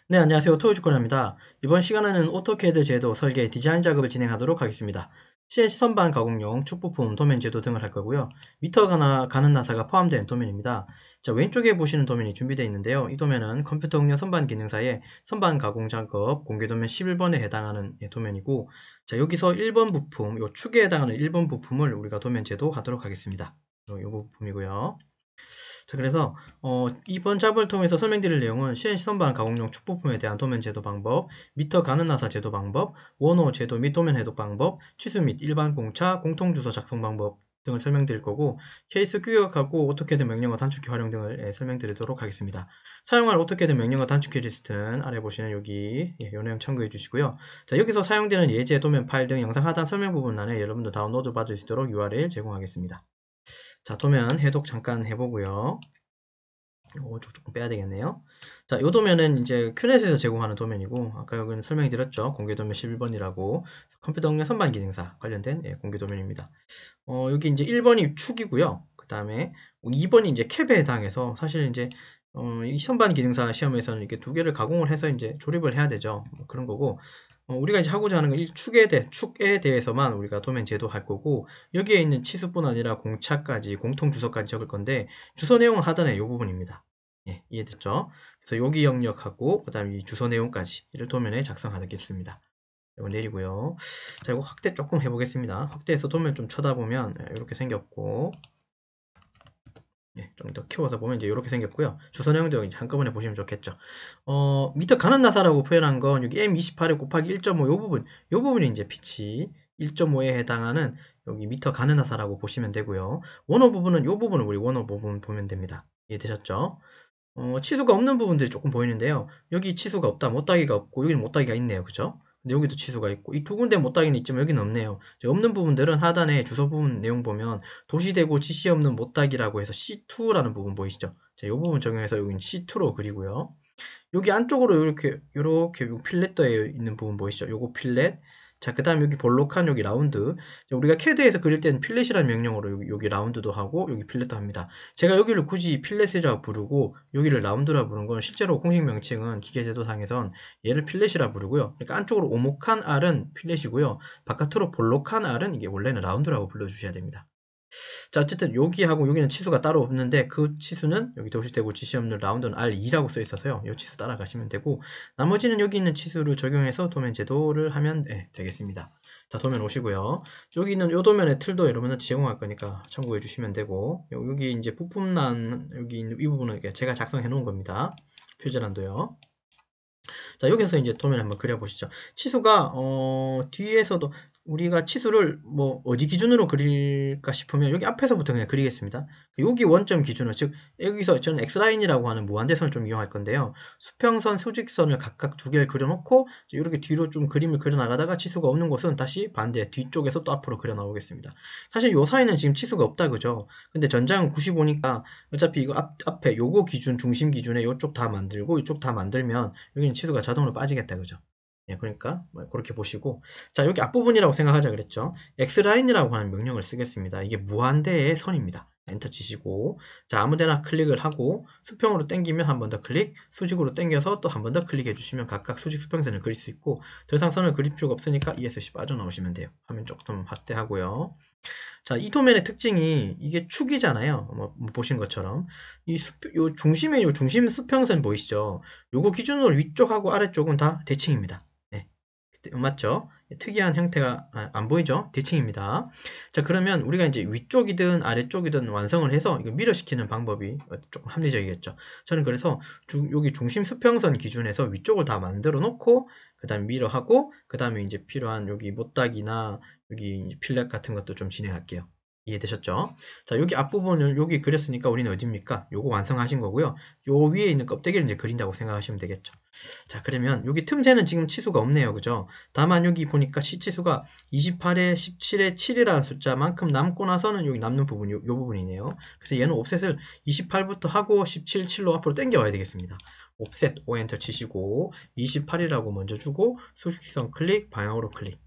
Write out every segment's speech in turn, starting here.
네, 안녕하세요. 토요주권입니다. 이번 시간에는 오토캐드 제도 설계 디자인 작업을 진행하도록 하겠습니다. CNC 선반 가공용 축부품 도면 제도 등을 할 거고요. 미터가 가는 나사가 포함된 도면입니다. 자, 왼쪽에 보시는 도면이 준비되어 있는데요. 이 도면은 컴퓨터 응용 선반 기능사의 선반 가공 작업 공개 도면 11번에 해당하는 도면이고, 자, 여기서 1번 부품, 요 축에 해당하는 1번 부품을 우리가 도면 제도 하도록 하겠습니다. 요 부품이고요. 자, 그래서 이번 잡을 통해서 설명드릴 내용은 CNC 선반 가공용 축부품에 대한 도면 제도 방법, 미터 가는 나사 제도 방법, 원호 제도 및 도면 해독 방법, 취수 및 일반 공차, 공통 주소 작성 방법 등을 설명드릴 거고, 케이스 규격하고 오토캐드 명령어 단축키 활용 등을 설명드리도록 하겠습니다. 사용할 오토캐드 명령어 단축키 리스트는 아래 보시는 여기 이 내용 참고해 주시고요. 자, 여기서 사용되는 예제, 도면 파일 등 영상 하단 설명 부분란에 여러분도 다운로드 받을 수 있도록 URL 제공하겠습니다. 자, 도면 해독 잠깐 해보고요. 이거 조금 빼야 되겠네요. 자, 이 도면은 이제 큐넷에서 제공하는 도면이고, 아까 여기는 설명이 드렸죠. 공개 도면 11번이라고 컴퓨터 응용 선반 기능사 관련된 공개 도면입니다. 여기 이제 1번이 축이고요. 그 다음에 2번이 이제 캡에 해당해서 사실 이제 이 선반 기능사 시험에서는 이렇게 두 개를 가공을 해서 이제 조립을 해야 되죠. 뭐 그런 거고, 우리가 이제 하고자 하는 건 축에 대해서만 우리가 도면 제도할 거고, 여기에 있는 치수뿐 아니라 공차까지, 공통 주소까지 적을 건데, 주소 내용은 하단에 이 부분입니다. 예, 이해됐죠? 그래서 여기 영역하고, 그 다음에 이 주소 내용까지, 이를 도면에 작성하겠습니다. 이거 내리고요. 자, 이거 확대 조금 해보겠습니다. 확대해서 도면 좀 쳐다보면, 이렇게 생겼고, 예, 좀 더 키워서 보면 이제 이렇게 생겼고요. 주소 내용도 이제 한꺼번에 보시면 좋겠죠. 미터 가는 나사라고 표현한 건 여기 M28에 곱하기 1.5 요 부분, 요 부분이 이제 피치 1.5에 해당하는 여기 미터 가는 나사라고 보시면 되고요. 원호 부분은 요 부분을 우리 원호 부분 보면 됩니다. 이해되셨죠? 치수가 없는 부분들이 조금 보이는데요. 여기 치수가 없다, 못따기가 없고 여기는 못따기가 있네요. 그죠? 근데 여기도 치수가 있고 이 두 군데 못따기는 있지만 여기는 없네요. 없는 부분들은 하단에 주소 부분 내용 보면 도시되고 지시 없는 못따기라고 해서 C2라는 부분 보이시죠? 자, 이 부분 적용해서 여기는 C2로 그리고요. 여기 안쪽으로 이렇게 필렛 되어 있는 부분 보이시죠? 요거 필렛. 자, 그 다음 여기 볼록한 여기 라운드. 우리가 캐드에서 그릴 때는 필렛이라는 명령어로 여기 라운드도 하고 여기 필렛도 합니다. 제가 여기를 굳이 필렛이라고 부르고 여기를 라운드라 부른 건 실제로 공식 명칭은 기계제도상에선 얘를 필렛이라 부르고요. 그러니까 안쪽으로 오목한 R은 필렛이고요. 바깥으로 볼록한 R은 이게 원래는 라운드라고 불러주셔야 됩니다. 자, 어쨌든 여기하고 여기는 치수가 따로 없는데 그 치수는 여기 도시되고 지시 없는 라운드는 R2라고 써 있어서요. 이 치수 따라가시면 되고 나머지는 여기 있는 치수를 적용해서 도면 제도를 하면 되겠습니다. 자, 도면 오시고요. 여기 있는 요 도면의 틀도 여러분한테 제공할 거니까 참고해 주시면 되고 여기 이제 부품란 여기 있는 이 부분은 제가 작성해 놓은 겁니다. 표제란도요. 자, 여기서 이제 도면을 한번 그려보시죠. 치수가 뒤에서도 우리가 치수를 뭐 어디 기준으로 그릴까 싶으면 여기 앞에서부터 그냥 그리겠습니다. 여기 원점 기준으로, 즉 여기서 저는 X라인이라고 하는 무한대선을 좀 이용할 건데요. 수평선, 수직선을 각각 두 개를 그려놓고 이렇게 뒤로 좀 그림을 그려나가다가 치수가 없는 곳은 다시 반대 뒤쪽에서 또 앞으로 그려 나오겠습니다. 사실 요 사이는 지금 치수가 없다 그죠? 근데 전장은 95니까 어차피 이거 앞에 요거 기준, 중심 기준에 요쪽 다 만들고 이쪽 다 만들면 여기는 치수가 자동으로 빠지겠다 그죠? 예, 그러니까 뭐 그렇게 보시고, 자, 여기 앞부분이라고 생각하자 그랬죠. X라인이라고 하는 명령을 쓰겠습니다. 이게 무한대의 선입니다. 엔터 치시고, 자, 아무데나 클릭을 하고 수평으로 당기면 한 번 더 클릭, 수직으로 당겨서 또 한 번 더 클릭해 주시면 각각 수직 수평선을 그릴 수 있고, 더 이상 선을 그릴 필요가 없으니까 ESC 빠져나오시면 돼요. 화면 조금 확대하고요. 자, 이 도면의 특징이 이게 축이잖아요. 뭐 보신 것처럼 요 중심에 요 중심 수평선 보이시죠? 요거 기준으로 위쪽하고 아래쪽은 다 대칭입니다. 네, 맞죠? 특이한 형태가 안 보이죠? 대칭입니다. 자, 그러면 우리가 이제 위쪽이든 아래쪽이든 완성을 해서 이거 밀어시키는 방법이 조금 합리적이겠죠. 저는 그래서 여기 중심 수평선 기준에서 위쪽을 다 만들어 놓고 그 다음에 밀어하고 그 다음에 이제 필요한 여기 못닥이나 여기 필렛 같은 것도 좀 진행할게요. 이해되셨죠? 자, 여기 앞부분을 여기 그렸으니까 우리는 어딥니까? 요거 완성하신 거고요. 요 위에 있는 껍데기를 이제 그린다고 생각하시면 되겠죠. 자, 그러면 여기 틈새는 지금 치수가 없네요. 그죠? 다만 여기 보니까 시치수가 28에 17에 7이라는 숫자만큼 남고 나서는 여기 남는 부분이 요 부분이네요. 그래서 얘는 옵셋을 28부터 하고 17, 7로 앞으로 당겨와야 되겠습니다. 옵셋 O 엔터 치시고 28이라고 먼저 주고 수직선 클릭, 방향으로 클릭.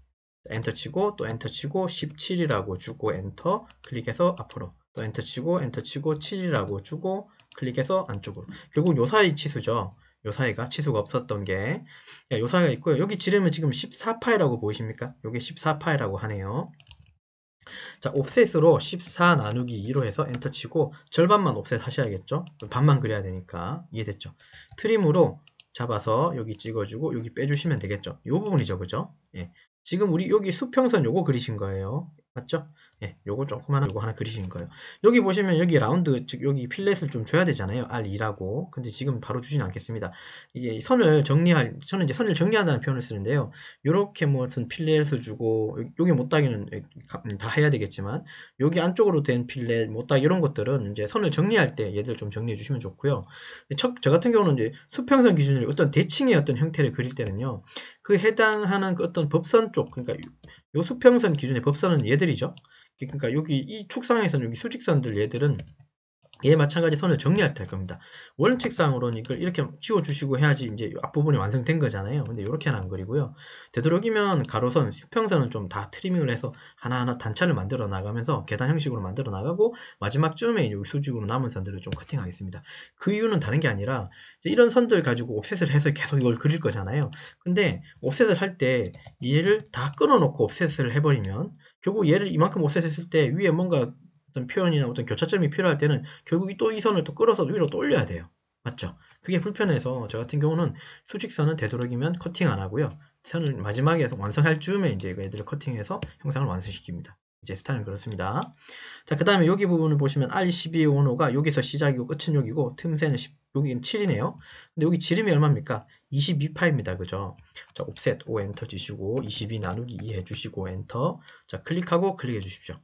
엔터 치고 또 엔터 치고 17이라고 주고 엔터 클릭해서 앞으로 또 엔터 치고 7이라고 주고 클릭해서 안쪽으로. 결국 요 사이 치수죠. 요 사이가 치수가 없었던 게, 요 사이가 있고요. 여기 지름은 지금 14파이라고 보이십니까? 요게 14파이라고 하네요. 자, 옵셋으로 14 나누기 2로 해서 엔터 치고 절반만 옵셋 하셔야겠죠? 반만 그려야 되니까. 이해됐죠? 트림으로 잡아서 여기 찍어주고 여기 빼주시면 되겠죠? 요 부분이죠, 그죠? 예. 지금 우리 여기 수평선 요거 그리신 거예요. 맞죠? 예, 요거 조그마한 요거 하나 그리신 거예요. 여기 보시면 여기 라운드, 즉 여기 필렛을 좀 줘야 되잖아요. R2라고. 근데 지금 바로 주진 않겠습니다. 이게 저는 이제 선을 정리한다는 표현을 쓰는데요. 요렇게 무슨 필렛을 주고, 여기 못따기는 다 해야 되겠지만, 여기 안쪽으로 된 필렛, 못따기 이런 것들은 이제 선을 정리할 때 얘들 좀 정리해 주시면 좋고요. 저 같은 경우는 이제 수평선 기준으로 어떤 대칭의 어떤 형태를 그릴 때는요, 그 해당하는 그 어떤 법선 쪽, 그러니까 요 수평선 기준의 법선은 얘들이죠. 그러니까 여기 이 축상에서는 여기 수직선들 얘들은 얘 마찬가지 선을 정리할 때 할 겁니다. 원칙상으로는 이걸 이렇게 지워주시고 해야지 이제 앞부분이 완성된 거잖아요. 근데 이렇게는 안 그리고요. 되도록이면 가로선, 수평선은 좀 다 트리밍을 해서 하나하나 단차를 만들어 나가면서 계단 형식으로 만들어 나가고 마지막쯤에 여기 수직으로 남은 선들을 좀 커팅하겠습니다. 그 이유는 다른 게 아니라 이런 선들 가지고 옵셋을 해서 계속 이걸 그릴 거잖아요. 근데 옵셋을 할 때 얘를 다 끊어놓고 옵셋을 해버리면 결국 얘를 이만큼 옵셋했을 때 위에 뭔가 어떤 표현이나 어떤 교차점이 필요할 때는 결국 또 이 선을 또 끌어서 위로 또 올려야 돼요. 맞죠? 그게 불편해서 저 같은 경우는 수직선은 되도록이면 커팅 안 하고요. 선을 마지막에 완성할 즈음에 이제 얘들을 커팅해서 형상을 완성시킵니다. 이제 스타일은 그렇습니다. 자, 그 다음에 여기 부분을 보시면 R12 원호가 여기서 시작이고 끝은 여기고 틈새는 여기는 7이네요. 근데 여기 지름이 얼마입니까? 22파입니다. 그죠? 자, 옵셋 O 엔터 주시고 22 나누기 2 해주시고 엔터. 자, 클릭하고 클릭해 주십시오.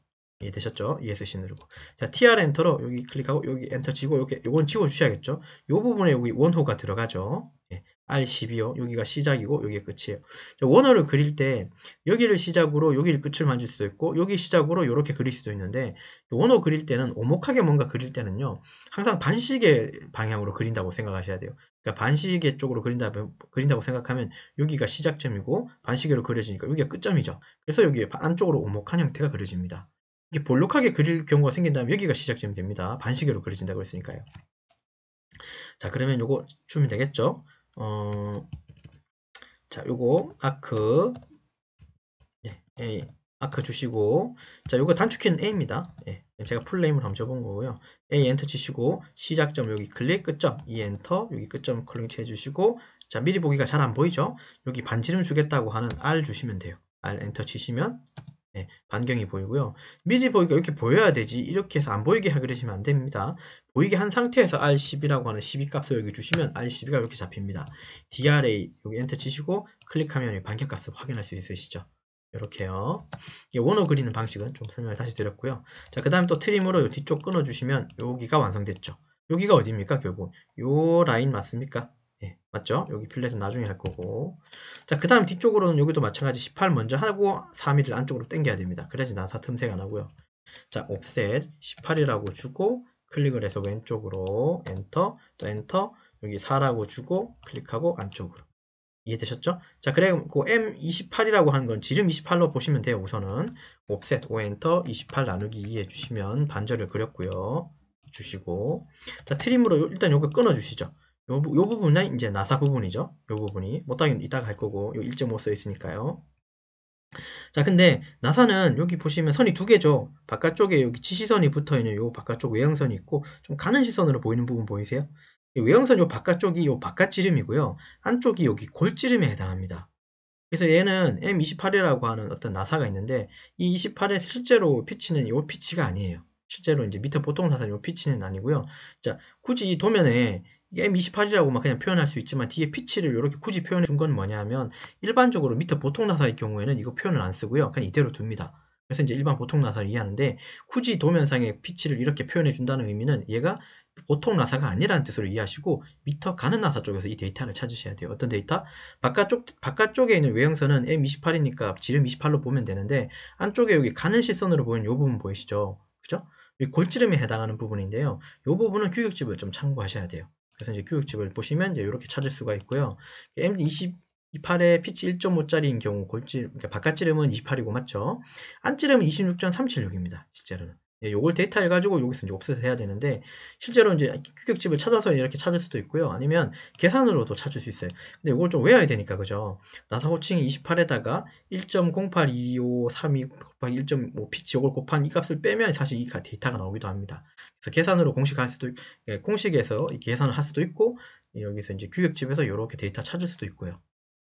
이해되셨죠? ESC 누르고. 자, TR 엔터로 여기 클릭하고 여기 엔터 치고 요건 지워 주셔야겠죠? 요 부분에 여기 원호가 들어가죠. 예, R12요. 여기가 시작이고 여기가 끝이에요. 자, 원호를 그릴 때 여기를 시작으로 여기를 끝을 만질 수도 있고 여기 시작으로 이렇게 그릴 수도 있는데 원호 그릴 때는 오목하게 뭔가 그릴 때는요. 항상 반시계 방향으로 그린다고 생각하셔야 돼요. 그러니까 반시계 쪽으로 그린다고 생각하면 여기가 시작점이고 반시계로 그려지니까 여기가 끝점이죠. 그래서 여기 안쪽으로 오목한 형태가 그려집니다. 이게 볼록하게 그릴 경우가 생긴다면 여기가 시작점이 됩니다. 반시계로 그려진다고 했으니까요. 자, 그러면 요거 주면 되겠죠? 자, 요거 아크, 네, A, 아크 주시고, 자, 요거 단축키는 A입니다. 예, 제가 풀네임을 한번 줘본 거고요. A 엔터 치시고, 시작점 여기 클릭, 끝점, E 엔터, 여기 끝점 클릭 해주시고, 자, 미리 보기가 잘 안 보이죠? 여기 반지름 주겠다고 하는 R 주시면 돼요. R 엔터 치시면, 네, 반경이 보이고요. 미리 보기가 이렇게 보여야 되지 이렇게 해서 안 보이게 그리시면 안 됩니다. 보이게 한 상태에서 R12라고 하는 12값을 여기 주시면 R12가 이렇게 잡힙니다. DRA 여기 엔터 치시고 클릭하면 반경값을 확인할 수 있으시죠. 이렇게요. 원호 그리는 방식은 좀 설명을 다시 드렸고요. 자, 그 다음 또 트림으로 뒤쪽 끊어주시면 여기가 완성됐죠. 여기가 어디입니까? 결국 요 라인 맞습니까? 예, 맞죠? 여기 필렛은 나중에 할 거고. 자, 그 다음 뒤쪽으로는 여기도 마찬가지 18 먼저 하고 3mm를 안쪽으로 당겨야 됩니다. 그래야지 나사 틈새가 나고요. 자, 옵셋 18이라고 주고 클릭을 해서 왼쪽으로 엔터, 또 엔터, 여기 4라고 주고 클릭하고 안쪽으로. 이해되셨죠? 자, 그래, 그 M28이라고 하는 건 지름 28로 보시면 돼요, 우선은. 옵셋, O 엔터, 28 나누기 2 해주시면 반절을 그렸고요. 주시고. 자, 트림으로 일단 요거 끊어주시죠. 요 부분은 이제 나사 부분이죠. 요 부분이. 못하긴 이따가 할 거고, 요 1.5 써 있으니까요. 자, 근데 나사는 여기 보시면 선이 두 개죠. 바깥쪽에 여기 지시선이 붙어 있는 요 바깥쪽 외형선이 있고, 좀 가는 시선으로 보이는 부분 보이세요? 외형선 요 바깥쪽이 요 바깥지름이고요. 안쪽이 여기 골지름에 해당합니다. 그래서 얘는 M28이라고 하는 어떤 나사가 있는데, 이 28의 실제로 피치는 요 피치가 아니에요. 실제로 이제 미터 보통 나사 요 피치는 아니고요. 자, 굳이 이 도면에 M28이라고 그냥 표현할 수 있지만 뒤에 피치를 이렇게 굳이 표현해 준 건 뭐냐면 일반적으로 미터 보통 나사의 경우에는 이거 표현을 안 쓰고요. 그냥 이대로 둡니다. 그래서 이제 일반 보통 나사를 이해하는데 굳이 도면상의 피치를 이렇게 표현해 준다는 의미는 얘가 보통 나사가 아니라는 뜻으로 이해하시고 미터 가는 나사 쪽에서 이 데이터를 찾으셔야 돼요. 어떤 데이터? 바깥쪽에 있는 외형선은 M28이니까 지름 28로 보면 되는데 안쪽에 여기 가는 시선으로 보이는 이 부분 보이시죠? 그죠? 이 골지름에 해당하는 부분인데요. 이 부분은 규격집을 좀 참고하셔야 돼요. 그래서 이제 규격집을 보시면 이제 이렇게 찾을 수가 있고요. M28의 피치 1.5짜리인 경우 그러니까 바깥지름은 28이고 맞죠? 안지름은 26.376입니다. 실제로는. 예, 요걸 데이터 해가지고 여기서 이제 옵셋을 해야 되는데, 실제로 이제 규격집을 찾아서 이렇게 찾을 수도 있고요. 아니면 계산으로도 찾을 수 있어요. 근데 이걸 좀 외워야 되니까, 그죠? 나사 호칭이 28에다가 1.082532 곱하기 1.5 피치 요걸 곱한 이 값을 빼면 사실 이 데이터가 나오기도 합니다. 그래서 계산으로 공식할 수도, 예, 공식에서 계산을 할 수도 있고, 여기서 이제 규격집에서 이렇게 데이터 찾을 수도 있고요.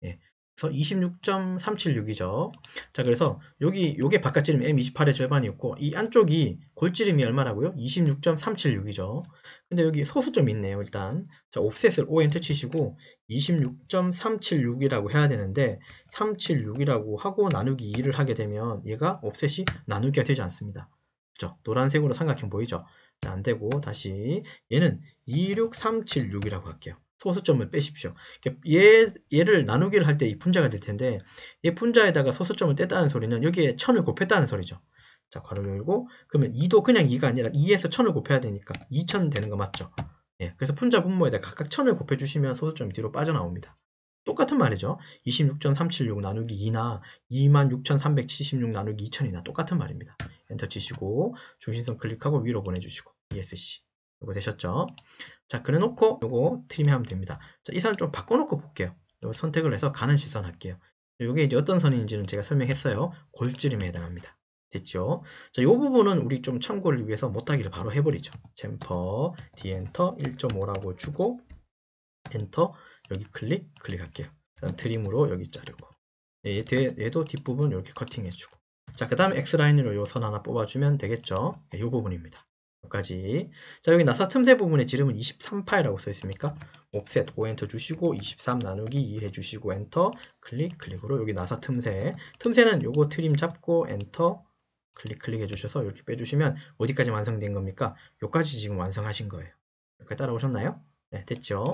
예. 그래서 26.376이죠. 자, 그래서 요게 바깥 지름 M28의 절반이었고, 이 안쪽이 골지름이 얼마라고요? 26.376이죠. 근데 여기 소수점이 있네요, 일단. 자, 옵셋을 O 엔터 치시고, 26.376이라고 해야 되는데, 376이라고 하고 나누기 2를 하게 되면, 얘가 옵셋이 나누기가 되지 않습니다. 그죠? 노란색으로 삼각형 보이죠? 자, 안 되고, 다시, 얘는 26376이라고 할게요. 소수점을 빼십시오. 얘를 나누기를 할 때 이 분자가 될 텐데, 얘 분자에다가 소수점을 뗐다는 소리는 여기에 1000을 곱했다는 소리죠. 자, 괄호 열고, 그러면 2도 그냥 2가 아니라 2에서 1000을 곱해야 되니까 2000 되는 거 맞죠? 예, 그래서 분자 분모에다 각각 1000을 곱해주시면 소수점이 뒤로 빠져나옵니다. 똑같은 말이죠. 26.376 나누기 2나 26,376 나누기 2000이나 똑같은 말입니다. 엔터 치시고 중심선 클릭하고 위로 보내주시고 ESC 이거 되셨죠? 자, 그래 놓고 요거 트림하면 됩니다. 자, 이 선을 좀 바꿔놓고 볼게요. 요거 선택을 해서 가는 시선 할게요. 요게 이제 어떤 선인지는 제가 설명했어요. 골지름에 해당합니다. 됐죠? 자, 요 부분은 우리 좀 참고를 위해서 못하기를 바로 해버리죠. 챔퍼, 디엔터 1.5라고 주고 엔터, 여기 클릭할게요. 그다음 트림으로 여기 자르고 얘도 뒷부분 이렇게 커팅해주고 자, 그 다음에 X라인으로 요 선 하나 뽑아주면 되겠죠? 이 부분입니다. 여기까지. 자, 여기 나사 틈새 부분의 지름은 23파이라고 써 있습니까? 옵셋 5엔터 주시고 23 나누기 2 해주시고 엔터 클릭으로 여기 나사 틈새는 요거 트림 잡고 엔터 클릭 해주셔서 이렇게 빼주시면 어디까지 완성된 겁니까? 요까지 지금 완성하신 거예요. 여기까지 따라오셨나요? 네, 됐죠.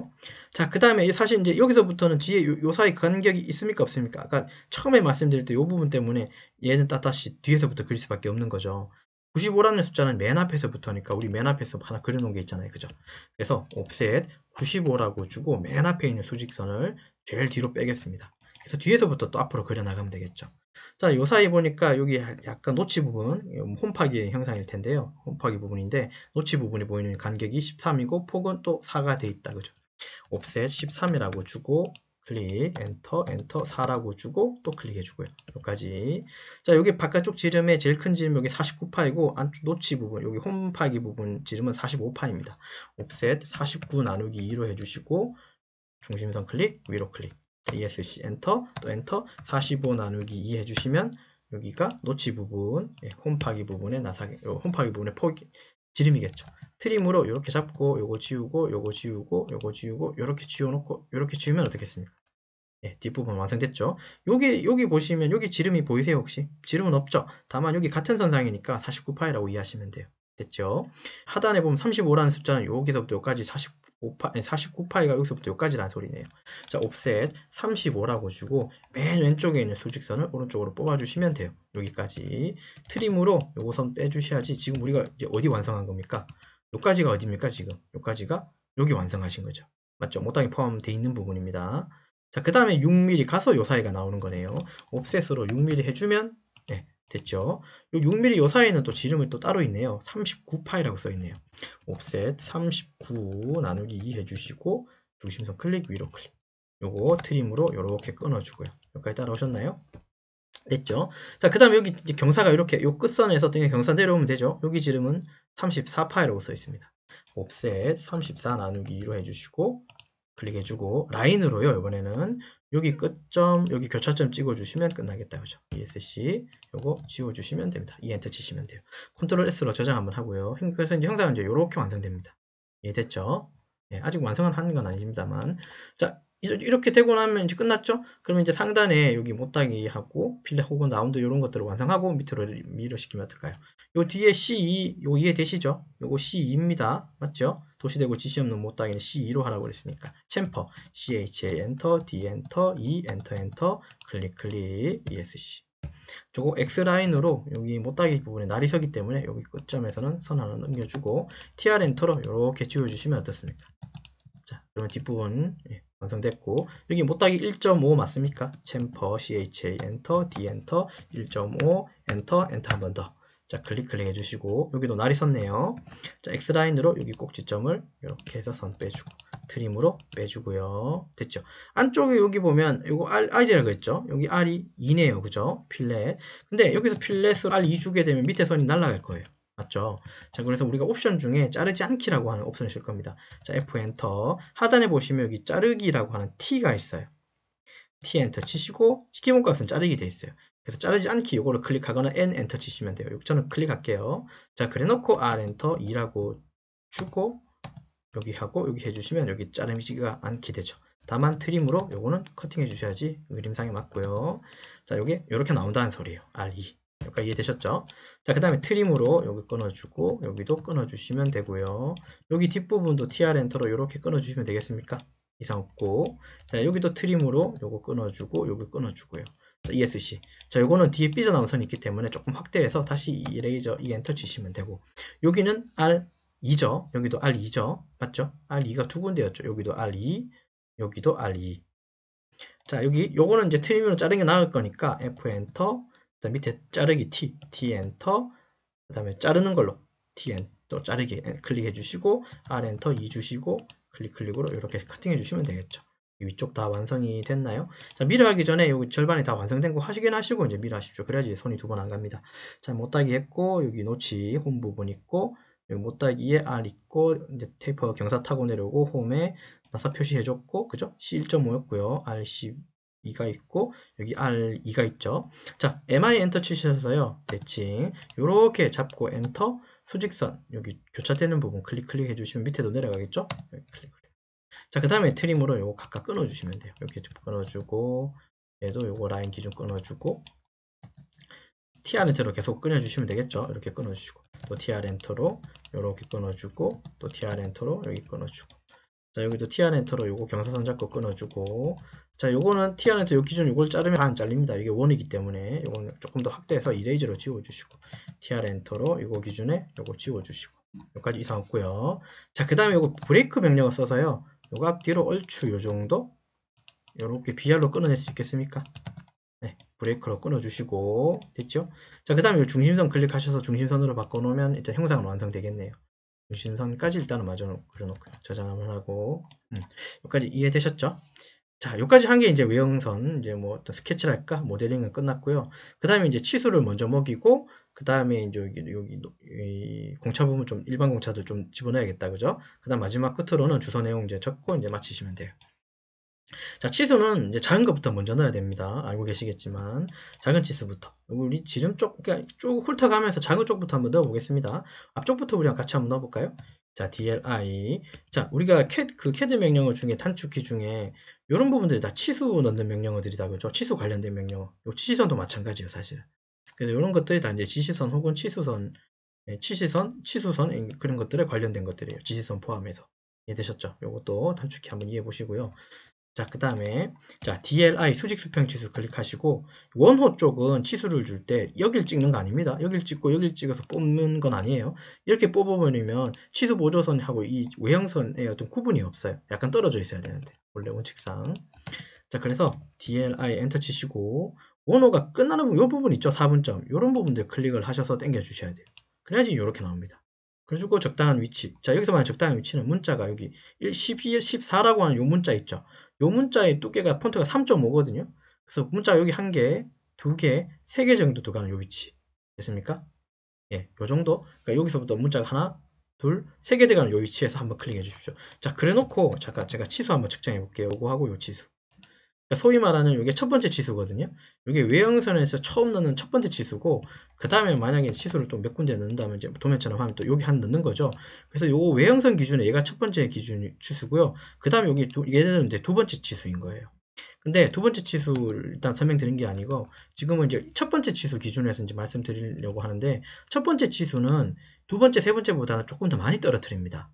자, 그 다음에 사실 이제 여기서부터는 뒤에 요 사이 간격이 있습니까? 없습니까? 아까 처음에 말씀드릴 때 요 부분 때문에 얘는 따다시 뒤에서부터 그릴 수밖에 없는 거죠. 95라는 숫자는 맨 앞에서부터니까 우리 맨 앞에서 하나 그려놓은 게 있잖아요. 그죠? 그래서 옵셋 95라고 주고 맨 앞에 있는 수직선을 제일 뒤로 빼겠습니다. 그래서 뒤에서부터 또 앞으로 그려나가면 되겠죠. 자, 요 사이 보니까 여기 약간 노치 부분, 홈파기의 형상일 텐데요. 홈파기 부분인데, 노치 부분이 보이는 간격이 13이고, 폭은 또 4가 돼 있다. 그죠? 옵셋 13이라고 주고, 클릭, 엔터 4라고 주고, 또 클릭해주고요. 여기까지. 자, 여기 바깥쪽 지름의 제일 큰 지름 여기 49파이고, 안쪽 노치 부분, 여기 홈파기 부분 지름은 45파입니다. 옵셋 49 나누기 2로 해주시고, 중심선 클릭, 위로 클릭. ESC 엔터, 또 엔터, 45 나누기 2 해주시면 여기가 노치 부분, 홈파기 부분의 홈파기 부분의 지름이겠죠. 트림으로 이렇게 잡고 요거 지우고 요거 지우고 요거 지우고 이렇게 지워놓고 이렇게 지우면 어떻겠습니까? 예, 뒷부분 완성됐죠. 여기 보시면 여기 지름이 보이세요 혹시? 지름은 없죠. 다만 여기 같은 선상이니까 49파이라고 이해하시면 돼요. 됐죠? 하단에 보면 35라는 숫자는 여기서부터 여기까지 49파이가 여기서부터 여기까지라는 소리네요. 자, 옵셋 35라고 주고 맨 왼쪽에 있는 수직선을 오른쪽으로 뽑아주시면 돼요. 여기까지 트림으로 요거 선 빼주셔야지. 지금 우리가 이제 어디 완성한 겁니까? 여기까지가 어디입니까 지금? 여기까지가 여기 완성하신 거죠. 맞죠? 못하게 포함되어 있는 부분입니다. 자, 그 다음에 6mm 가서 요 사이가 나오는 거네요. 옵셋으로 6mm 해주면 네, 됐죠. 요 6mm 요 사이에는 또 지름이 또 따로 있네요. 39파이라고 써 있네요. 옵셋 39 나누기 2 해주시고 중심선 클릭, 위로 클릭. 요거 트림으로 요렇게 끊어주고요. 여기까지 따라오셨나요? 됐죠. 자, 그 다음에 여기 이제 경사가 이렇게 요 끝선에서 경사 내려오면 되죠. 여기 지름은 34파이라고 써 있습니다. 옵셋 34 나누기 2로 해주시고 클릭해주고 라인으로요. 이번에는 여기 끝점, 여기 교차점 찍어주시면 끝나겠다. 그죠? ESC 요거 지워주시면 됩니다. 엔터 치시면 돼요. 컨트롤 S로 저장 한번 하고요. 그래서 이제 형상은 이제 이렇게 완성됩니다. 이해됐죠? 예, 아직 완성은 하는 건 아니십니다만. 자, 이렇게 되고 나면 이제 끝났죠? 그러면 이제 상단에 여기 못따기 하고 필렛 혹은 라운드 이런 것들을 완성하고 밑으로 밀어시키면 어떨까요? 요 뒤에 C2, 요 이해되시죠? 요거 C2입니다. 맞죠? 도시되고 지시 없는 못따기는 C2로 하라고 그랬으니까 챔퍼 CHA 엔터 D 엔터 E 엔터 클릭 ESC 저거 X라인으로 여기 못따기 부분에 날이 서기 때문에 여기 끝점에서는 선 하나 넘겨주고 TR 엔터로 이렇게 지워주시면 어떻습니까? 자, 그러면 뒷부분 완성됐고 여기 못따기 1.5 맞습니까? 챔퍼 CHA 엔터 D 엔터 1.5 엔터 한 번 더 자, 클릭 해주시고, 여기도 날이 섰네요. 자, X라인으로 여기 꼭지점을 이렇게 해서 선 빼주고, 트림으로 빼주고요. 됐죠? 안쪽에 여기 보면, 이거 R이라고 했죠? 여기 R이 2네요. 그죠? 필렛. 근데 여기서 필렛을 R2 주게 되면 밑에 선이 날아갈 거예요. 맞죠? 자, 그래서 우리가 옵션 중에 자르지 않기라고 하는 옵션을 쓸 겁니다. 자, F 엔터. 하단에 보시면 여기 자르기라고 하는 T가 있어요. T 엔터 치시고, 기본 값은 자르기 돼 있어요. 그래서 자르지 않기 요거를 클릭하거나 N 엔터 치시면 돼요. 저는 클릭할게요. 자, 그래 놓고 R 엔터 2라고 주고, 여기 하고, 여기 해주시면 여기 자르지가 않게 되죠. 다만 트림으로 요거는 커팅해 주셔야지 그림상에 맞고요. 자, 요게 요렇게 나온다는 소리예요. R2. 여기까지 이해되셨죠? 자, 그 다음에 트림으로 여기 끊어주고, 여기도 끊어주시면 되고요. 여기 뒷부분도 TR 엔터로 이렇게 끊어주시면 되겠습니까? 이상 없고. 자, 여기도 트림으로 요거 끊어주고, 요거 끊어주고요. 자, ESC. 자, 요거는 뒤에 삐져나온 선이 있기 때문에 조금 확대해서 다시 이 레이저, 이 엔터 치시면 되고. 여기는 R2죠. 여기도 R2죠. 맞죠? R2가 두 군데였죠. 여기도 R2, 여기도 R2. 자, 여기, 요거는 이제 트림으로 자르는 게 나을 거니까, F 엔터, 그다음 밑에 자르기 T 엔터, 그 다음에 자르는 걸로 T 엔터 자르기 클릭해 주시고, R 엔터 2 주시고, 클릭으로 이렇게 커팅해 주시면 되겠죠. 위쪽 다 완성이 됐나요? 자, 미러 하기 전에 여기 절반이 다 완성된 거 하시긴 하시고, 이제 미러 하십시오. 그래야지 손이 두 번 안 갑니다. 자, 못따기 했고, 여기 노치 홈 부분 있고, 여기 못따기에 R 있고, 이제 테이퍼 경사 타고 내려오고, 홈에 나사 표시해줬고, 그죠? C1.5였고요. R12가 있고, 여기 R2가 있죠. 자, MI 엔터 치셔서요. 대칭. 요렇게 잡고 엔터, 수직선, 여기 교차되는 부분 클릭 해주시면 밑에도 내려가겠죠? 클릭. 자, 그 다음에 트림으로 요거 각각 끊어주시면 돼요. 이렇게 끊어주고, 얘도 요거 라인 기준 끊어주고, TR 엔터로 계속 끊어주시면 되겠죠? 이렇게 끊어주시고, 또 TR 엔터로 요렇게 끊어주고, 또 TR 엔터로 여기 끊어주고. 자, 여기도 TR 엔터로 요거 경사선 잡고 끊어주고. 자, 요거는 TR 엔터 요 기준 요걸 자르면 다 안 잘립니다. 이게 원이기 때문에 요거는 조금 더 확대해서 이레이저로 지워주시고, TR 엔터로 요거 기준에 요거 지워주시고. 여기까지 이상 없고요. 자, 그 다음에 요거 브레이크 명령을 써서요. 요거 앞뒤로 얼추 요 정도 요렇게 BR로 끊어낼 수 있겠습니까? 네, 브레이크로 끊어주시고 됐죠? 자, 그 다음에 중심선 클릭하셔서 중심선으로 바꿔놓으면 일단 형상은 완성되겠네요. 중심선까지 일단은 마저 그려놓고요. 저장 한번 하고 여기까지 이해되셨죠? 자, 여기까지 한 게 이제 외형선, 이제 뭐 어떤 스케치랄까 모델링은 끝났고요. 그 다음에 이제 치수를 먼저 먹이고, 그 다음에 이제 여기 이 공차 부분 좀 일반 공차들 좀 집어넣어야겠다, 그죠? 그 다음 마지막 끝으로는 주소 내용 이제 적고 이제 마치시면 돼요. 자, 치수는 이제 작은 것부터 먼저 넣어야 됩니다. 알고 계시겠지만 작은 치수부터 우리 지름 쪽 그러니까 쭉 훑어가면서 작은 쪽부터 한번 넣어 보겠습니다. 앞쪽부터 우리랑 같이 한번 넣어 볼까요? 자, DLI. 자, 우리가 CAD 명령어 중에 단축키 중에 이런 부분들이 다 치수 넣는 명령어들이다, 그죠? 치수 관련된 명령어. 요 치시선도 마찬가지예요, 사실. 그래서 이런 것들이 다 이제 지시선 혹은 치수선, 치수선 그런 것들에 관련된 것들이에요. 지시선 포함해서. 이해되셨죠? 요것도 단축키 한번 이해해 보시고요. 자, 그 다음에 자, DLI 수직 수평 치수 클릭하시고, 원호 쪽은 치수를 줄 때 여길 찍는 거 아닙니다. 여길 찍고 여길 찍어서 뽑는 건 아니에요. 이렇게 뽑아버리면 치수 보조선하고 이 외형선의 어떤 구분이 없어요. 약간 떨어져 있어야 되는데, 원래 원칙상. 자, 그래서 DLI 엔터 치시고, 원호가 끝나는 부분, 이 부분 있죠? 4분점. 이런 부분들 클릭을 하셔서 당겨 주셔야 돼요. 그래야지 이렇게 나옵니다. 그래주고 적당한 위치. 자, 여기서 말하는 적당한 위치는 문자가 여기 12, 14라고 하는 요 문자 있죠? 요 문자의 두께가 폰트가 3.5거든요. 그래서 문자 여기 한 개, 두 개, 세 개 정도 들어가는 요 위치. 됐습니까? 예, 요 정도. 그러니까 여기서부터 문자가 하나, 둘, 세 개 들어가는 요 위치에서 한번 클릭해 주십시오. 자, 그래 놓고 잠깐 제가 치수 한번 측정해 볼게요. 요거하고 요 치수. 그러니까 소위 말하는 이게 첫 번째 치수거든요. 이게 외형선에서 처음 넣는 첫 번째 치수고, 그 다음에 만약에 치수를 또 몇 군데 넣는다면 이제 도면처럼 하면 또 여기 한 넣는 거죠. 그래서 요 외형선 기준에 얘가 첫 번째 기준 치수고요. 그 다음에 여기 얘는 이제 두 번째 치수인 거예요. 근데 두 번째 치수를 일단 설명드린 게 아니고, 지금은 이제 첫 번째 치수 기준에서 이제 말씀드리려고 하는데, 첫 번째 치수는 두 번째, 세 번째보다는 조금 더 많이 떨어뜨립니다.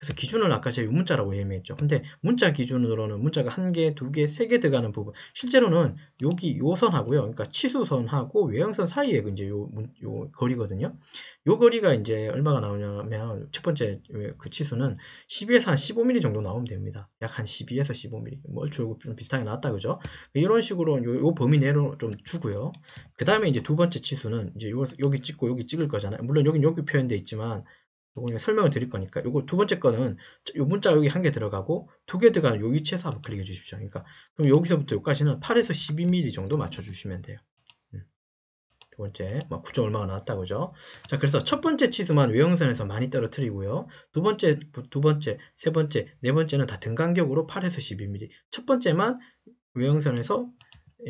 그래서 기준을 아까 제가 문자라고 예매했죠. 근데 문자 기준으로는 문자가 1개, 2개, 3개 들어가는 부분 실제로는 여기 요 선하고요. 그러니까 치수선하고 외형선 사이에 이제 요 거리거든요. 요 거리가 이제 얼마가 나오냐면 첫 번째 그 치수는 12에서 한 15mm 정도 나오면 됩니다. 약 한 12에서 15mm. 뭐 얼추 좀 비슷하게 나왔다 그죠? 이런 식으로 요 범위 내로 좀 주고요. 그 다음에 이제 두 번째 치수는 이제 여기 찍고 여기 찍을 거잖아요. 물론 여기 표현되어 있지만 요거 설명을 드릴 거니까 요거 두 번째 거는 요 문자 여기 1개 들어가고 2개 들어가는 요 위치에서 한번 클릭해 주십시오. 그러니까 그럼 여기서부터 여기까지는 8에서 12mm 정도 맞춰 주시면 돼요. 두 번째, 막 9점 얼마가 나왔다 그죠? 자, 그래서 첫 번째 치수만 외형선에서 많이 떨어뜨리고요. 두 번째, 세 번째, 네 번째는 다 등간격으로 8에서 12mm. 첫 번째만 외형선에서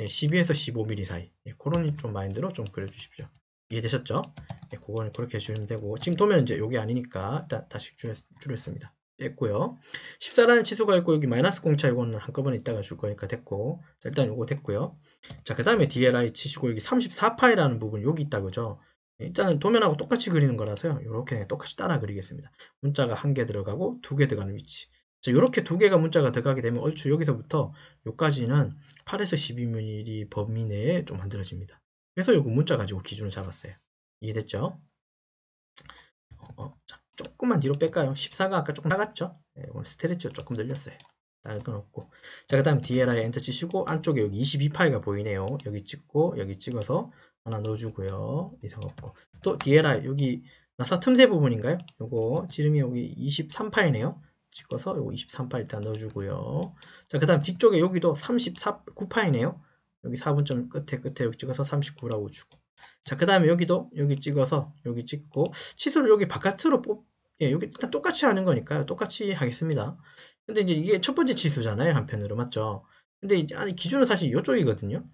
12에서 15mm 사이. 그런 좀 마인드로 좀 그려주십시오. 이해되셨죠? 그거는 그렇게 해주시면 되고, 지금 도면 이제 요게 아니니까 일단 다시 줄였습니다. 뺐고요. 14라는 치수가 있고 여기 마이너스 공차 이거는 한꺼번에 이따가 줄 거니까 됐고, 자, 일단 요거 됐고요. 자, 그 다음에 DLI 치시고 여기 34파이라는 부분 여기 있다 그죠? 일단은 도면하고 똑같이 그리는 거라서요. 이렇게 똑같이 따라 그리겠습니다. 문자가 1개 들어가고 2개 들어가는 위치. 자, 이렇게 2개가 문자가 들어가게 되면 얼추 여기서부터 여기까지는 8에서 12mm 범위 내에 좀 만들어집니다. 그래서 요거 문자 가지고 기준을 잡았어요. 이해됐죠? 자, 조금만 뒤로 뺄까요? 14가 아까 조금 작았죠? 오늘 스트레치를 조금 늘렸어요. 다른 건 없고. 자, 그 다음 DLI 엔터 치시고 안쪽에 여기 22파이가 보이네요. 여기 찍고 여기 찍어서 하나 넣어주고요. 이상 없고. 또 DLI 여기 나사 틈새 부분인가요? 요거 지름이 여기 23파이네요. 찍어서 요거 23파 일단 넣어주고요. 자, 그 다음 뒤쪽에 여기도 9파이네요. 여기 4분점 끝에 여기 찍어서 39라고 주고. 자, 그 다음에 여기도 여기 찍어서 여기 찍고 치수를 여기 바깥으로 여기 일단 똑같이 하는 거니까요. 똑같이 하겠습니다. 근데 이제 이게 첫 번째 치수잖아요. 한편으로 맞죠? 근데 이제 아니 기준은 사실 이쪽이거든요.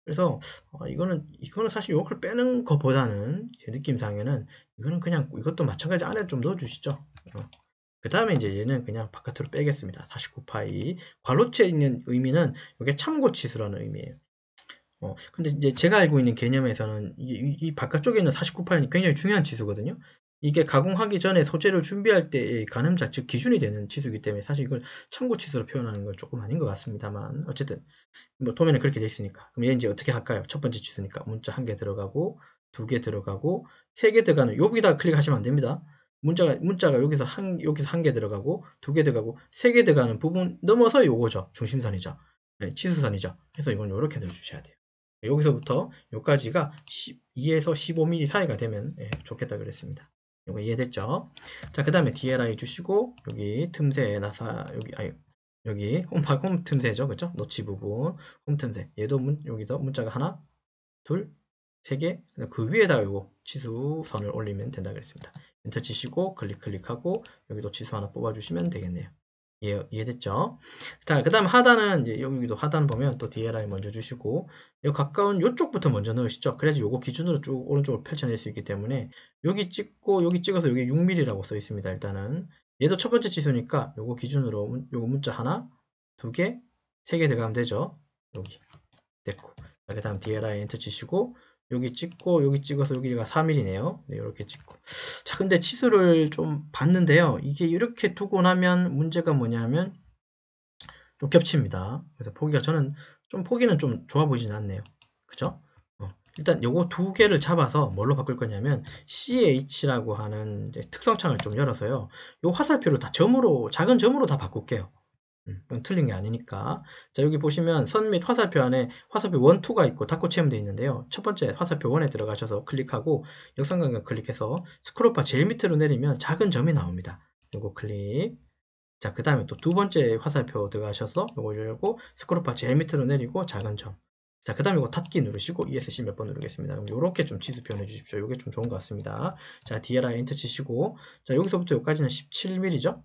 그래서 이거는 사실 이걸 빼는 것보다는 제 느낌상에는 이거는 그냥 이것도 마찬가지 안에 좀 넣어주시죠. 그 다음에 이제 얘는 그냥 바깥으로 빼겠습니다. 49파이 괄호체에 있는 의미는 이게 참고 치수라는 의미예요. 근데 이제 제가 알고 있는 개념에서는 이 바깥쪽에 있는 49파이는 굉장히 중요한 치수거든요. 이게 가공하기 전에 소재를 준비할 때의 가늠자, 즉 기준이 되는 치수이기 때문에 사실 이걸 참고 치수로 표현하는 건 조금 아닌 것 같습니다만 어쨌든 뭐 도면에 그렇게 돼 있으니까 그럼 얘 이제 어떻게 할까요? 첫 번째 치수니까 문자 1개 들어가고 2개 들어가고 3개 들어가는 여기다 클릭하시면 안 됩니다. 문자가 여기서 한 개 들어가고 2개 들어가고 3개 들어가는 부분 넘어서 요거죠. 중심선이죠. 네, 치수선이죠. 그래서 이건 이렇게 넣어주셔야 돼요. 여기서부터 여기까지가 12에서 15mm 사이가 되면 좋겠다 그랬습니다. 이거 이해됐죠? 자, 그 다음에 DLI 주시고 여기 틈새 나사 여기 홈 틈새죠, 그죠? 노치 부분 홈 틈새. 얘도 여기도 문자가 하나, 둘, 세 개. 그 위에다가 요거 치수선을 올리면 된다 그랬습니다. 엔터 치시고 클릭하고 여기도 치수 하나 뽑아주시면 되겠네요. 이해됐죠? 자, 그 다음 하단은 이제 여기도 하단 보면 또 DLI 먼저 주시고 요 가까운 요쪽부터 먼저 넣으시죠. 그래야지 요거 기준으로 쭉 오른쪽으로 펼쳐낼 수 있기 때문에 여기 찍고 여기 찍어서 여기 6mm라고 써 있습니다. 일단은 얘도 첫 번째 치수니까 요거 기준으로 요거 문자 하나, 2개, 3개 들어가면 되죠. 여기 됐고. 그 다음 DLI 엔터 치시고 여기 찍고 여기 찍어서 여기가 4mm네요. 네, 이렇게 찍고. 자, 근데 치수를 좀 봤는데요. 이게 이렇게 두고 나면 문제가 뭐냐면 좀 겹칩니다. 그래서 저는 좀 보기는 좀 좋아 보이진 않네요. 그죠? 일단 요거 2개를 잡아서 뭘로 바꿀 거냐면 CH라고 하는 특성창을 좀 열어서요. 요 화살표를 다 작은 점으로 다 바꿀게요. 이건 틀린 게 아니니까. 자, 여기 보시면 선 및 화살표 안에 화살표 1, 2가 있고 닫고 체험되어 있는데요. 첫 번째 화살표 1에 들어가셔서 클릭하고 역삼각형 클릭해서 스크롤바 제일 밑으로 내리면 작은 점이 나옵니다. 요거 클릭. 자, 그 다음에 또 두 번째 화살표 들어가셔서 요거 열고 스크롤바 제일 밑으로 내리고 작은 점. 자, 그 다음에 이거 닫기 누르시고 ESC 몇 번 누르겠습니다. 그럼 요렇게 좀 치수 표현해 주십시오. 요게 좀 좋은 것 같습니다. 자, DLI 엔터 치시고 자, 여기서부터 여기까지는 17mm죠.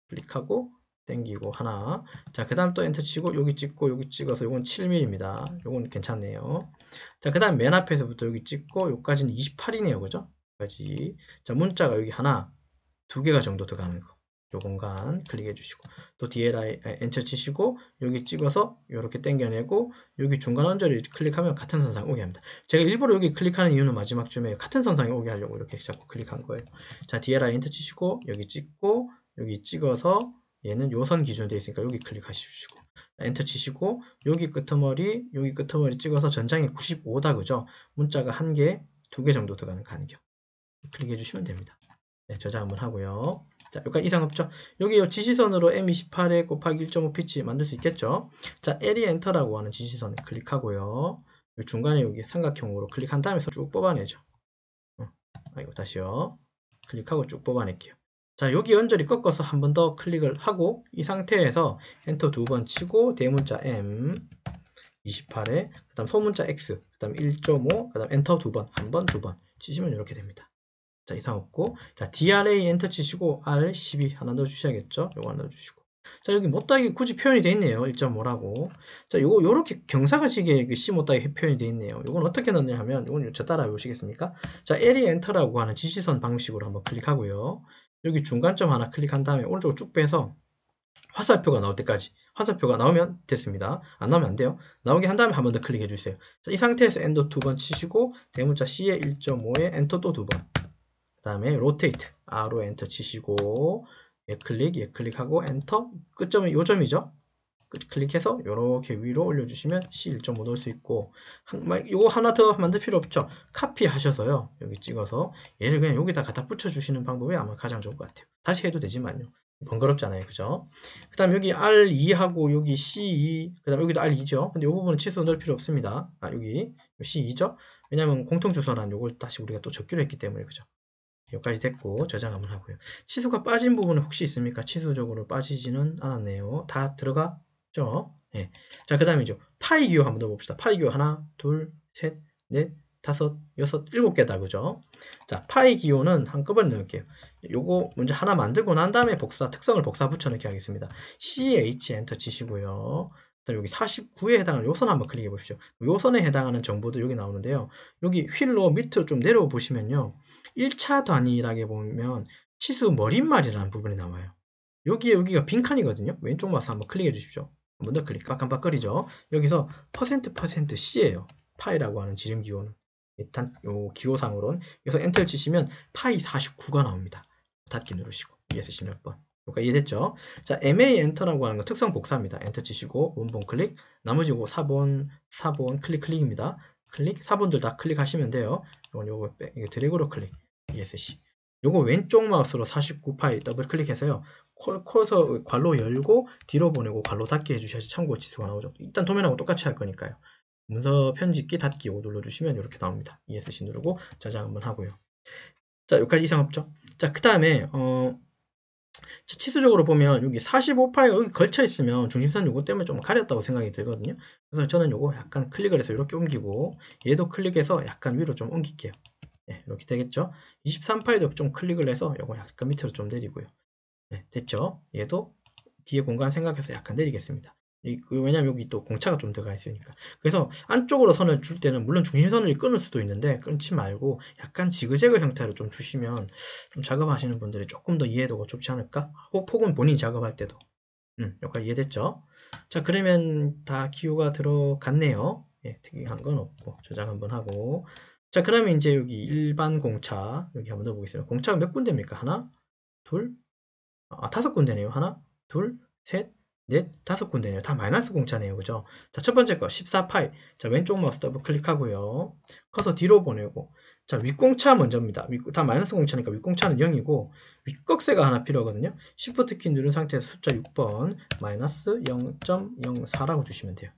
클릭하고 땡기고 하나. 자, 그 다음 또 엔터 치고 여기 찍고 여기 찍어서 요건 7mm입니다. 요건 괜찮네요. 자, 그 다음 맨 앞에서부터 여기 찍고 여기까지는 28이네요. 그죠? 여기까지. 자, 문자가 여기 하나, 2개가 정도 들어가는 거. 요 공간 클릭해 주시고 또 DLI 엔터 치시고 여기 찍어서 이렇게 당겨내고 여기 중간 언저리 클릭하면 같은 선상 오게 합니다. 제가 일부러 여기 클릭하는 이유는 마지막 쯤에 같은 선상에 오게 하려고 이렇게 자꾸 클릭한 거예요. 자, DLI 엔터 치시고 여기 찍고 여기 찍어서 얘는 요선 기준으로 되어 있으니까 여기 클릭하시고 엔터 치시고 여기 끄트머리 찍어서 전장이 95다 그죠? 문자가 1개, 2개 정도 들어가는 간격 클릭해 주시면 됩니다. 네, 저장 한번 하고요. 자, 여기까지 이상 없죠? 여기 요 지시선으로 M28에 곱하기 1.5 피치 만들 수 있겠죠? 자, 에리아 엔터라고 하는 지시선을 클릭하고요. 중간에 여기 삼각형으로 클릭한 다음에 쭉 뽑아내죠. 아이고, 다시요. 클릭하고 쭉 뽑아낼게요. 자, 여기 언저리 꺾어서 한 번 더 클릭을 하고 이 상태에서 엔터 2번 치고 대문자 M 28에 그 다음 소문자 X 그 다음 1.5 그 다음 엔터 2번 한 번, 2번 치시면 이렇게 됩니다. 자, 이상 없고 자, DRA 엔터 치시고 R12 하나 넣어주셔야겠죠? 요거 하나 넣어주시고 자, 여기 못다기 굳이 표현이 되어 있네요. 1.5라고 자, 요거 요렇게 경사가시게 C 못다기 표현이 되어 있네요. 요건 어떻게 넣냐 하면 요건 저 따라 보시겠습니까? 자, 에리 엔터라고 하는 지시선 방식으로 한번 클릭하고요. 여기 중간점 하나 클릭한 다음에 오른쪽으로 쭉 빼서 화살표가 나올 때까지 화살표가 나오면 됐습니다. 안 나오면 안 돼요. 나오게 한 다음에 한 번 더 클릭해 주세요. 자, 이 상태에서 엔터 2번 치시고 대문자 C에 1.5에 엔터 또 2번 그 다음에 로테이트 R로 엔터 치시고 얘 클릭하고 엔터 끝점이 요점이죠. 클릭해서 이렇게 위로 올려주시면 C 1.5 넣을 수 있고 이거 하나 더 만들 필요 없죠. 카피 하셔서요. 여기 찍어서 얘를 그냥 여기다 갖다 붙여주시는 방법이 아마 가장 좋을 것 같아요. 다시 해도 되지만요. 번거롭잖아요. 그죠? 그 다음 여기 R2하고 여기 C2 그 다음 여기도 R2죠. 근데 이 부분은 취소 넣을 필요 없습니다. 여기 C2죠. 왜냐면 공통주소란 요걸 다시 우리가 또 적기로 했기 때문에 그죠? 여기까지 됐고 저장 한번 하고요. 치수가 빠진 부분은 혹시 있습니까? 치수적으로 빠지지는 않았네요. 다 들어갔죠? 네. 자, 그 다음이죠. 파이 기호 한번 더 봅시다. 파이 기호 하나, 둘, 셋, 넷, 다섯, 여섯, 7개다. 그죠? 자, 파이 기호는 한꺼번에 넣을게요. 요거 먼저 하나 만들고 난 다음에 특성을 복사 붙여넣기 하겠습니다. CH 엔터 치시고요. 여기 49에 해당하는 요선 한번 클릭해 보십시오. 요선에 해당하는 정보들 여기 나오는데요. 여기 휠로 밑으로 좀 내려와 보시면요. 1차 단위라게 보면 치수 머릿말이라는 부분이 나와요. 여기가 빈칸이거든요. 왼쪽 마우스 한번 클릭해 주십시오. 한 번 더 클릭. 깜빡거리죠. 여기서 %%C예요. 파이라고 하는 지름 기호는. 일단 요 기호상으로는 여기서 엔터를 치시면 파이 49가 나옵니다. 닫기 누르시고 ESC 몇 번. 그러니까 이해됐죠? 자, MA 엔터라고 하는 건 특성 복사입니다. 엔터 치시고 원본 클릭. 나머지 요거 4번 클릭입니다. 클릭 4번들 다 클릭하시면 돼요. 요거 드래그로 클릭. ESC. 요거 왼쪽 마우스로 49파이 더블 클릭해서요. 커서 괄호 열고 뒤로 보내고 괄호 닫기 해주셔야지 참고 지수가 나오죠. 일단 도면하고 똑같이 할 거니까요. 문서 편집기 닫기 오 눌러주시면 이렇게 나옵니다. ESC 누르고 저장 한번 하고요. 자, 여기까지 이상 없죠? 자, 그 다음에 치수적으로 보면 여기 45파이가 여기 걸쳐 있으면 중심선 요거 때문에 좀 가렸다고 생각이 들거든요. 그래서 저는 요거 약간 클릭을 해서 이렇게 옮기고 얘도 클릭해서 약간 위로 좀 옮길게요. 네, 이렇게 되겠죠? 23파이도 좀 클릭을 해서 요거 약간 밑으로 좀 내리고요. 네, 됐죠? 얘도 뒤에 공간 생각해서 약간 내리겠습니다. 왜냐면 여기 또 공차가 좀 들어가 있으니까. 그래서 안쪽으로 선을 줄 때는 물론 중심선을 끊을 수도 있는데 끊지 말고 약간 지그재그 형태로 좀 주시면 좀 작업하시는 분들이 조금 더 이해도가 좁지 않을까? 혹은 본인이 작업할 때도. 여기까지 이해됐죠? 자, 그러면 다 기호가 들어갔네요. 예, 특이한 건 없고 저장 한번 하고. 자, 그러면 이제 여기 일반 공차 여기 한번 넣어보겠습니다. 공차가 몇 군데입니까? 하나, 둘, 5군데네요. 하나, 둘, 셋, 넷, 5군데네요. 다 마이너스 공차네요. 그죠? 자, 첫 번째 거 14파이. 자, 왼쪽 마우스 더블 클릭하고요. 커서 뒤로 보내고. 자, 윗공차 먼저입니다. 다 마이너스 공차니까 윗공차는 0이고 윗꺽쇠가 하나 필요하거든요. Shift 키 누른 상태에서 숫자 6번 마이너스 0.04라고 주시면 돼요.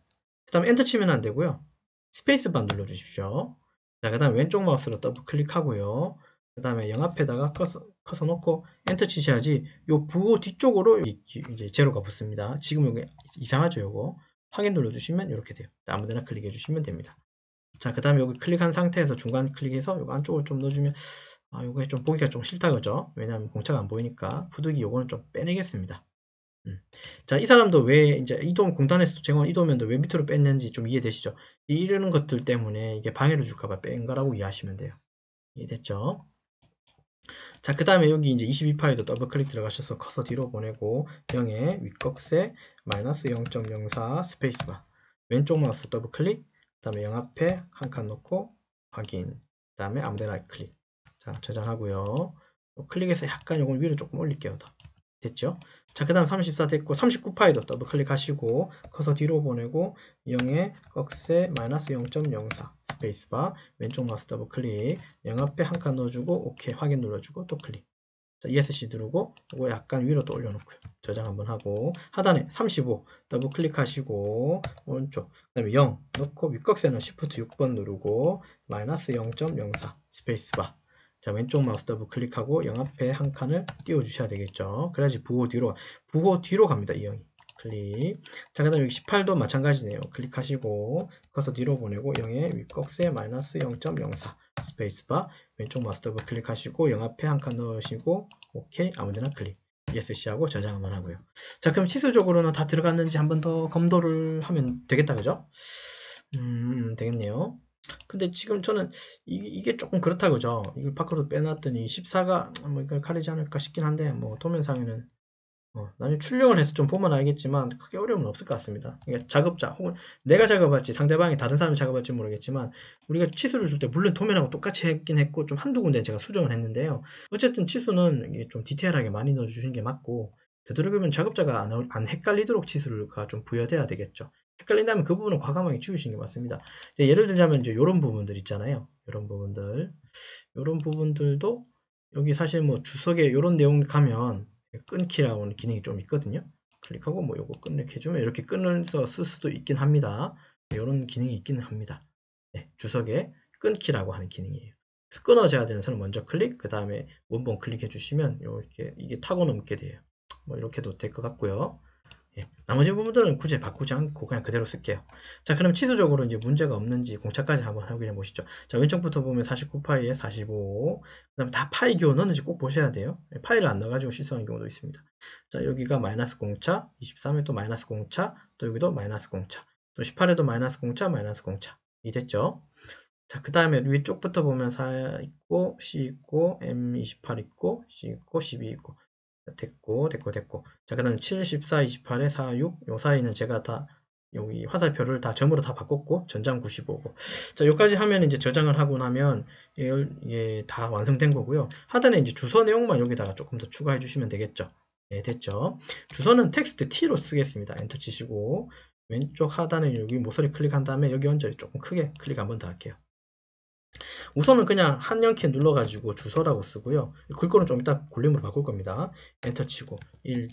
그 다음에 엔터 치면 안 되고요. 스페이스바 눌러 주십시오. 자, 그 다음에 왼쪽 마우스로 더블 클릭하고요. 그 다음에 영 앞에다가 커서 놓고 엔터 치셔야지 요 부호 뒤쪽으로 이제 제로가 붙습니다. 지금 여기 이상하죠? 요거 확인 눌러주시면 이렇게 돼요. 아무데나 클릭해 주시면 됩니다. 자, 그 다음에 여기 클릭한 상태에서 중간 클릭해서 요거 안쪽으로 좀 넣어주면 요게 좀 보기가 좀 싫다 그죠? 왜냐하면 공차가 안 보이니까 부득이 요거는 좀 빼내겠습니다. 자, 이 사람도 왜 이제 공단에서 제공한 이도면도 왜 밑으로 뺐는지 좀 이해되시죠? 이러는 것들 때문에 이게 방해를 줄까봐 뺀 거라고 이해하시면 돼요. 이해됐죠? 자, 그 다음에 여기 이제 22파일도 더블 클릭 들어가셔서 커서 뒤로 보내고 0에 윗꺽쇠 마이너스 0.04 스페이스바 왼쪽 마우스 더블 클릭 그 다음에 0 앞에 한 칸 놓고 확인 그 다음에 아무데나 클릭. 자, 저장하고요. 클릭해서 약간 요걸 위로 조금 올릴게요. 더. 됐죠? 자, 그 다음 34 됐고 39파일도 더블 클릭하시고 커서 뒤로 보내고 0에 꺽쇠 마이너스 0.04 스페이스바 왼쪽 마우스 더블 클릭 0 앞에 한 칸 넣어주고 오케이 확인 눌러주고 또 클릭. 자, ESC 누르고 이거 약간 위로 또 올려놓고요. 저장 한번 하고 하단에 35 더블 클릭하시고 오른쪽 그 다음에 0 넣고 윗꺽쇠는 Shift 6번 누르고 마이너스 0.04 스페이스바 자, 왼쪽 마우스 더블 클릭하고 0 앞에 한 칸을 띄워 주셔야 되겠죠. 그래야지 부호 뒤로 갑니다. 이 0이 클릭. 자, 그 다음에 여기 18도 마찬가지네요. 클릭하시고 커서 뒤로 보내고 0에 윗꺽쇠 마이너스 0.04 스페이스바 왼쪽 마우스 더블 클릭하시고 0 앞에 한 칸 넣으시고 오케이 아무데나 클릭. ESC하고 저장 한번 하고요. 자, 그럼 치수적으로는 다 들어갔는지 한번 더 검도를 하면 되겠다, 그죠? 되겠네요. 근데 지금 저는 이게 조금 그렇다, 그죠? 이걸 밖으로 빼놨더니 14가 뭐 이걸 가리지 않을까 싶긴 한데, 뭐 도면상에는 나중에 출력을 해서 좀 보면 알겠지만 크게 어려움은 없을 것 같습니다. 그러니까 작업자 혹은 내가 작업할지 상대방이 다른 사람이 작업할지 모르겠지만 우리가 치수를 줄 때 물론 도면하고 똑같이 했긴 했고 좀 한두 군데 제가 수정을 했는데요. 어쨌든 치수는 이게 좀 디테일하게 많이 넣어주시는 게 맞고 되도록이면 작업자가 안 헷갈리도록 치수가 좀 부여돼야 되겠죠. 헷갈린다면 그 부분은 과감하게 지우시는 게 맞습니다. 예를 들자면 이제 이런 부분들 있잖아요. 이런 부분들도 여기 사실 뭐 주석에 이런 내용 가면 끊기라고 하는 기능이 좀 있거든요. 클릭하고 뭐 요거 끊게 해주면 이렇게 끊어서 쓸 수도 있긴 합니다. 이런 기능이 있기는 합니다. 네, 주석에 끊기라고 하는 기능이에요. 그래서 끊어져야 되는 선을 먼저 클릭, 그 다음에 원본 클릭해 주시면 이렇게 이게 타고 넘게 돼요. 뭐 이렇게도 될 것 같고요. 예, 나머지 부분들은 굳이 바꾸지 않고 그냥 그대로 쓸게요. 자, 그럼 치수적으로 이제 문제가 없는지 공차까지 한번 확인해 보시죠. 자, 왼쪽부터 보면 49파이에 45, 그 다음에 다 파이 기호 넣는지 꼭 보셔야 돼요. 파이를 안 넣어가지고 실수하는 경우도 있습니다. 자, 여기가 마이너스 공차, 23에 또 마이너스 공차, 또 여기도 마이너스 공차, 또 18에도 마이너스 공차, 마이너스 공차. 이 됐죠? 자, 그 다음에 위쪽부터 보면 4 있고, C 있고, M28 있고, C 있고, 12 있고. 됐고. 자, 그 다음에 7, 14, 28에 4, 6. 요 사이는 제가 다 여기 화살표를 다 점으로 다 바꿨고, 전장 95고. 자, 여기까지 하면 이제 저장을 하고 나면 이게 다 완성된 거고요. 하단에 이제 주소 내용만 여기다가 조금 더 추가해 주시면 되겠죠. 네, 됐죠. 주소는 텍스트 T로 쓰겠습니다. 엔터 치시고, 왼쪽 하단에 여기 모서리 클릭한 다음에 여기 언저리 조금 크게 클릭 한번 더 할게요. 우선은 그냥 한영키 눌러가지고 주소라고 쓰고요. 글꼴은 좀 이따 볼륨으로 바꿀 겁니다. 엔터 치고 1.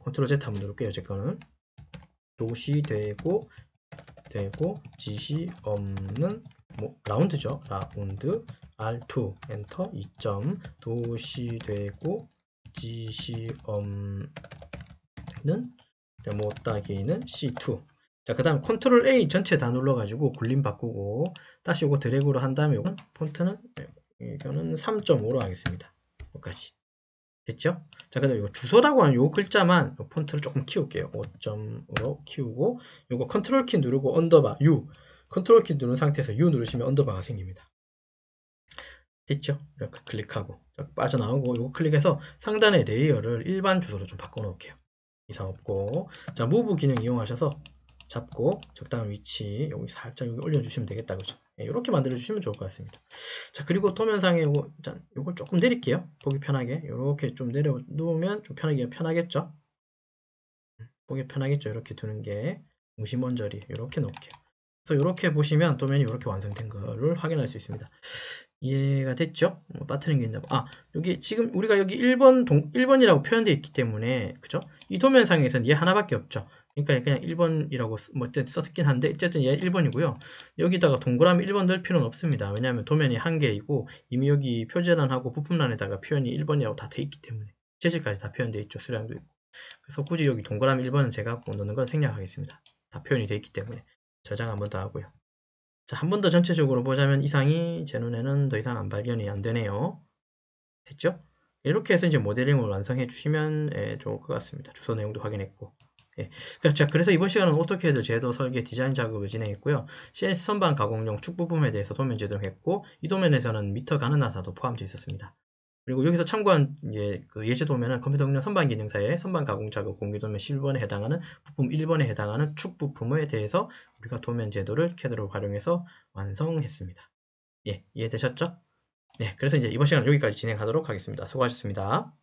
컨트롤 Z 한번 누를게요. 제 거는 도시되고 지시 없는 뭐 라운드죠. 라운드 R2 엔터 2. 도시되고 지시 없는 못따기는 C2. 자, 그 다음 컨트롤 A 전체 다 눌러가지고 굴림 바꾸고 다시 이거 드래그로 한 다음에 이건 폰트는 이거는 3.5로 하겠습니다. 여기까지 됐죠? 자, 그 다음 이거 주소라고 하는 요 글자만 요 폰트를 조금 키울게요. 5.5로 키우고 요거 컨트롤 키 누르고 언더바 U 컨트롤 키 누른 상태에서 U 누르시면 언더바가 생깁니다. 됐죠? 이렇게 클릭하고 빠져나오고 이거 클릭해서 상단의 레이어를 일반 주소로 좀 바꿔 놓을게요. 이상 없고 자, 무브 기능 이용하셔서 잡고 적당한 위치 여기 살짝 여기 올려주시면 되겠다, 그죠? 네, 이렇게 만들어 주시면 좋을 것 같습니다. 자, 그리고 도면상에 요걸 조금 내릴게요. 보기 편하게 이렇게 좀 내려 놓으면 좀 편하겠죠? 보기 편하겠죠? 이렇게 두는 게 무심원저리 이렇게 놓을게요. 그래서 이렇게 보시면 도면이 이렇게 완성된 거를 확인할 수 있습니다. 이해가 됐죠? 빠트린 게 있나 봐. 여기 지금 우리가 여기 1번이라고 표현되어 있기 때문에 그죠? 이 도면상에서는 얘 하나밖에 없죠. 그러니까 그냥 1번이라고 뭐 썼긴 한데 어쨌든 얘 1번이고요. 여기다가 동그라미 1번 넣을 필요는 없습니다. 왜냐하면 도면이 한 개이고 이미 여기 표제란하고 부품란에다가 표현이 1번이라고 다 돼 있기 때문에 재질까지 다 표현되어 있죠. 수량도 있고. 그래서 굳이 여기 동그라미 1번은 제가 넣는 건 생략하겠습니다. 다 표현이 되어 있기 때문에 저장 한번 더 하고요. 자, 한 번 더 전체적으로 보자면 이상이 제 눈에는 더 이상 발견이 안 되네요. 됐죠? 이렇게 해서 이제 모델링을 완성해 주시면 좋을 것 같습니다. 주소 내용도 확인했고. 예. 자, 그래서 이번 시간은 오토캐드 제도 설계 디자인 작업을 진행했고요. CNC 선반 가공용 축 부품에 대해서 도면 제도했고 이 도면에서는 미터 가는 나사도 포함되어 있었습니다. 그리고 여기서 참고한 그 예제도 보면은 컴퓨터 응용 선반 기능사의 선반 가공 작업 공유 도면 11번에 해당하는 부품 1번에 해당하는 축 부품에 대해서 우리가 도면 제도를 캐드로 활용해서 완성했습니다. 예, 이해되셨죠? 네, 그래서 이제 이번 시간 여기까지 진행하도록 하겠습니다. 수고하셨습니다.